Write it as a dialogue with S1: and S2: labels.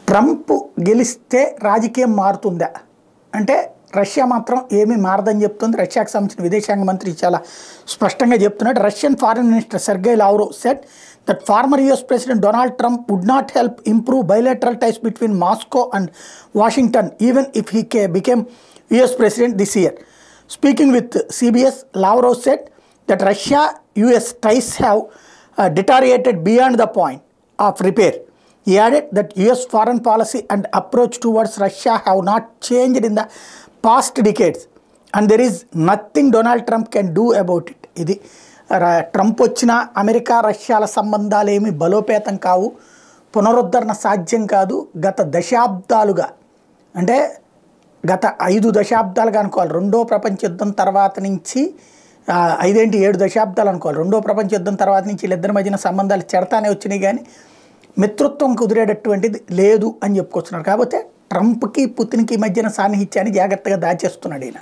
S1: Trump గెలిస్తే రాజకీయం మారుతుందా అంటే రష్యా మాత్రం ఏమీ మారదని చెప్తుంది. రష్యాకు సంబంధించిన విదేశాంగ మంత్రి చాలా స్పష్టంగా చెప్తున్నాడు. Russian foreign minister Sergei Lavrov said that former US President Donald Trump would not help improve bilateral ties between Moscow and Washington even if he became US President this year. Speaking with CBS, Lavrov said that Russia-US ties have deteriorated beyond the point of repair. He added that US foreign policy and approach towards Russia have not changed in the past decades and there is nothing Donald Trump can do about it. ఇది Trump వచ్చిన America రష్యాల సంబంధాలు ఏమీ బలోపేతం కావు, పునరుద్ధరణ సాధ్యం కాదు. గత దశాబ్దాలుగా అంటే గత 5 దశాబ్దాలుగా అనుకోవాలి, రెండో ప్రపంచ యుద్ధం తర్వాత నుంచి 7 దశాబ్దాలు అనుకోవాలి. రెండో ప్రపంచ యుద్ధం తర్వాత నుంచి వీళ్ళిద్దరి మధ్యన సంబంధాలు చెడతానే వచ్చినాయి కానీ మిత్రత్వం కుదిరేటటువంటిది లేదు అని చెప్పుకొస్తున్నారు. కాకపోతే ట్రంప్కి పుతిన్కి మధ్యన సాన్నిహిత్యాన్ని జాగ్రత్తగా దాచేస్తున్నాడు ఈయన.